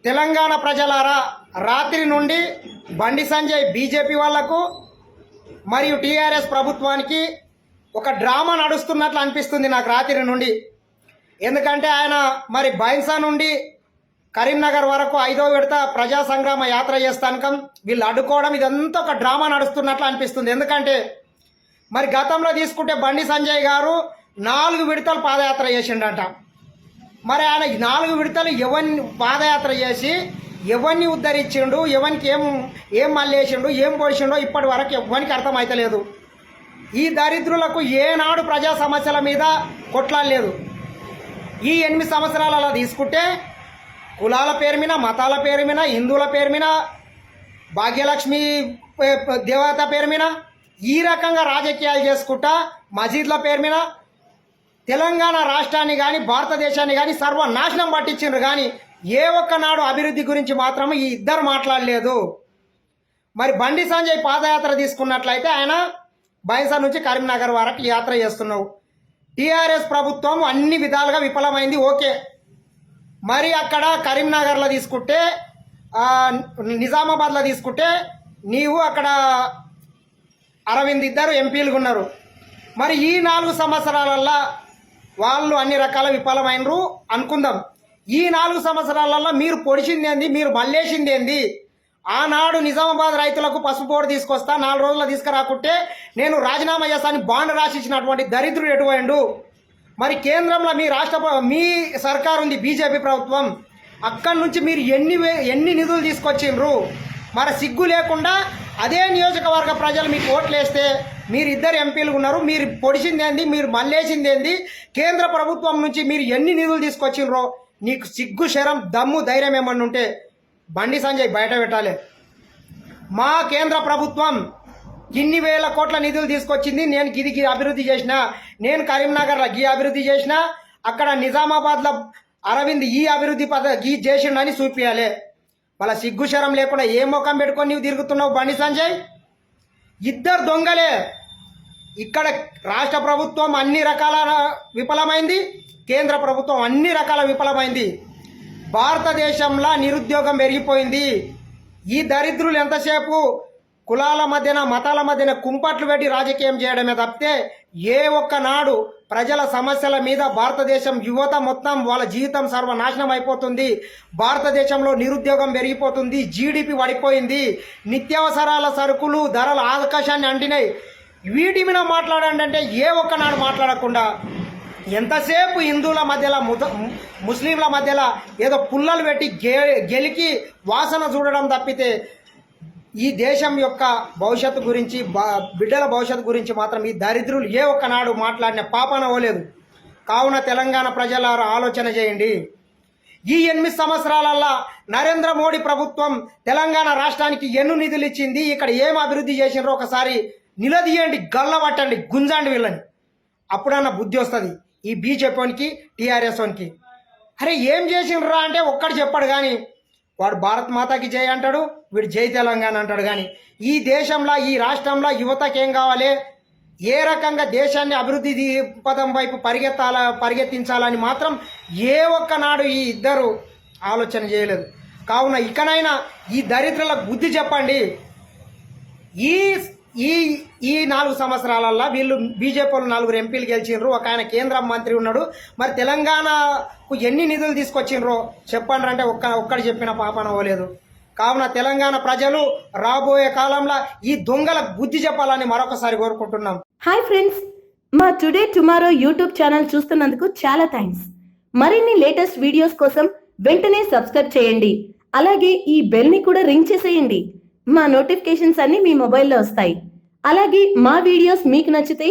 తెలంగాణ ప్రజలారా, రాత్రి నుండి బండి సంజయ్ బీజేపీ వాళ్లకు మరియు టీఆర్ఎస్ ప్రభుత్వానికి ఒక డ్రామా నడుస్తున్నట్లు అనిపిస్తుంది నాకు రాత్రి నుండి. ఎందుకంటే ఆయన మరి బైన్సా నుండి కరీంనగర్ వరకు 5వ విడత ప్రజా సంగ్రామ యాత్ర చేస్తాను వీళ్ళు అడ్డుకోవడం ఇదంతా ఒక డ్రామా నడుస్తున్నట్లు అనిపిస్తుంది. ఎందుకంటే మరి గతంలో తీసుకుంటే బండి సంజయ్ గారు 4 విడతలు పాదయాత్ర చేసిండట. మరి ఆయన 4 విడతలు ఎవరిని పాదయాత్ర చేసి ఎవరిని ఉద్ధరించిండు, ఎవరికి ఏం మళ్ళేసిండు, ఏం పొడిచిండో ఇప్పటి వరకు ఎవరికి అర్థమైతలేదు. ఈ దరిద్రులకు ఏనాడు ప్రజా సమస్యల మీద కొట్లాడలేదు. ఈ 8 సంవత్సరాలు అలా తీసుకుంటే కులాల పేరు మీద, మతాల పేరు మీద, హిందువుల పేరు మీద, భాగ్యలక్ష్మి దేవత పేరు మీద ఈ రకంగా రాజకీయాలు చేసుకుంటా మసీద్ల పేరు మీద తెలంగాణ రాష్ట్రాన్ని కానీ భారతదేశాన్ని కానీ సర్వనాశనం పట్టించిండ్రు. కానీ ఏ ఒక్కనాడు అభివృద్ధి గురించి మాత్రం ఈ ఇద్దరు మాట్లాడలేదు. మరి బండి సంజయ్ పాదయాత్ర తీసుకున్నట్లయితే ఆయన బైన్సా నుంచి కరీంనగర్ వరకు యాత్ర చేస్తున్నావు. టీఆర్ఎస్ ప్రభుత్వం అన్ని విధాలుగా విఫలమైంది, ఓకే. మరి అక్కడ కరీంనగర్లో తీసుకుంటే, నిజామాబాద్లో తీసుకుంటే నీవు అక్కడ అరవింద్ ఇద్దరు ఎంపీలు ఉన్నారు. మరి ఈ 4 సంవత్సరాలల్లో వాళ్ళు అన్ని రకాల విఫలమైనరు అనుకుందాం. ఈ 4 సంవత్సరాలలో మీరు పొడిచింది ఏంది, మీరు మల్లేసింది ఏంది? ఆనాడు నిజామాబాద్ రైతులకు పసుపు బోర్డు తీసుకొస్తా 4 రోజుల్లో తీసుకురాకుంటే నేను రాజీనామా చేస్తాను బాండ్ రాసిచ్చినటువంటి దరిద్రుడు ఎటువైండు? మరి కేంద్రంలో మీ సర్కారు ఉంది, బీజేపీ ప్రభుత్వం. అక్కడి నుంచి మీరు ఎన్ని నిధులు తీసుకొచ్చిండ్రు? మరి సిగ్గు లేకుండా అదే నియోజకవర్గ ప్రజలు మీకు ఓట్లేస్తే మీరు ఇద్దరు ఎంపీలు ఉన్నారు, మీరు పొడిచింది ఏంది, మీరు మల్లేసింది ఏంది? కేంద్ర ప్రభుత్వం నుంచి మీరు ఎన్ని నిధులు తీసుకొచ్చిండ్రో నీకు సిగ్గు, శరం, దమ్ము, ధైర్యం ఏమన్నా ఉంటే బండి సంజయ్ బయట పెట్టాలి. మా కేంద్ర ప్రభుత్వం ఇన్ని వేల కోట్ల నిధులు తీసుకొచ్చింది, నేను గిది అభివృద్ధి చేసిన, నేను కరీంనగర్లో గీ అభివృద్ధి చేసిన, అక్కడ నిజామాబాద్లో అరవింద్ ఈ అభివృద్ధి గీ చేసిండని చూపించాలి. వాళ్ళ సిగ్గుశరం లేకుండా ఏ ముఖం పెట్టుకొని నీవు తిరుగుతున్నావు బండి సంజయ్? ఇద్దరు దొంగలే. ఇక్కడ రాష్ట్ర ప్రభుత్వం అన్ని రకాల విఫలమైంది, కేంద్ర ప్రభుత్వం అన్ని రకాల విఫలమైంది. భారతదేశంలో నిరుద్యోగం పెరిగిపోయింది. ఈ దరిద్రులు ఎంతసేపు కులాల మధ్యన, మతాల మధ్యన కుంపట్లు పెట్టి రాజకీయం చేయడమే తప్పితే ఏ ఒక్కనాడు ప్రజల సమస్యల మీద భారతదేశం యువత మొత్తం వాళ్ళ జీవితం సర్వనాశనం అయిపోతుంది. భారతదేశంలో నిరుద్యోగం పెరిగిపోతుంది, జీడిపి పడిపోయింది, నిత్యావసరాల సరుకులు ధరలు ఆకాశాన్ని అంటినాయి. వీటి మీద మాట్లాడండి అంటే ఏ ఒక్కనాడు మాట్లాడకుండా ఎంతసేపు హిందువుల మధ్యలో ముస్లింల మధ్యలో ఏదో పుల్లలు పెట్టి గెలికి వాసన చూడడం తప్పితే ఈ దేశం యొక్క భవిష్యత్తు గురించి, బిడ్డల భవిష్యత్తు గురించి మాత్రం ఈ దరిద్రులు ఏ ఒక్కనాడు మాట్లాడిన పాపన పోలేదు. కావున తెలంగాణ ప్రజలారా ఆలోచన చేయండి. ఈ 8 సంవత్సరాలల్లో నరేంద్ర మోడీ ప్రభుత్వం తెలంగాణ రాష్ట్రానికి ఎన్ని నిధులు ఇచ్చింది, ఇక్కడ ఏం అభివృద్ధి చేసినారో ఒకసారి నిలదీయండి, గల్లబట్టండి, గుంజండి వీళ్ళని. అప్పుడన్నా బుద్ధి వస్తుంది ఈ బీజేపీకి, టీఆర్ఎస్ వానికి. అరే ఏం చేసిండ్రా అంటే ఒక్కడు చెప్పాడు కానీ వాడు భారత్ మాతాకి జై అంటాడు, వీడు జై తెలంగాణ అంటాడు. కానీ ఈ దేశంలో, ఈ రాష్ట్రంలో యువతకి ఏం కావాలి, ఏ రకంగా దేశాన్ని అభివృద్ధి పదం వైపు పరిగెత్తించాలని మాత్రం ఏ ఒక్కనాడు ఈ ఇద్దరు ఆలోచన చేయలేదు. కావున ఇకనైనా ఈ దరిద్రులకు బుద్ధి చెప్పండి. ఈ 4 సంవత్సరాలల్లో వీళ్ళు బీజేపీలో 4 ఎంపీలు గెలిచిండ్రు, ఒక ఆయన కేంద్ర మంత్రి ఉన్నాడు. మరి తెలంగాణకు ఎన్ని నిధులు తీసుకొచ్చిండ్రో చెప్పండి అంటే ఒక్కడు చెప్పిన పాపన పోలేదు. కావున తెలంగాణ ప్రజలు రాబోయే కాలంలో ఈ దొంగలకు బుద్ధి చెప్పాలని మరొకసారి కోరుకుంటున్నాం. హాయ్ ఫ్రెండ్స్, మా టుడే టుమారో యూట్యూబ్ ఛానల్ చూస్తున్నందుకు చాలా థ్యాంక్స్. మరిన్ని లేటెస్ట్ వీడియోస్ కోసం వెంటనే సబ్స్క్రైబ్ చేయండి. అలాగే ఈ బెల్ని కూడా రింగ్ చేసేయండి. మా నోటిఫికేషన్స్ అన్ని మీ మొబైల్లో వస్తాయి. అలాగే మా వీడియోస్ మీకు నచ్చితే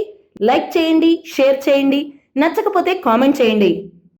లైక్ చేయండి, షేర్ చేయండి, నచ్చకపోతే కామెంట్ చేయండి.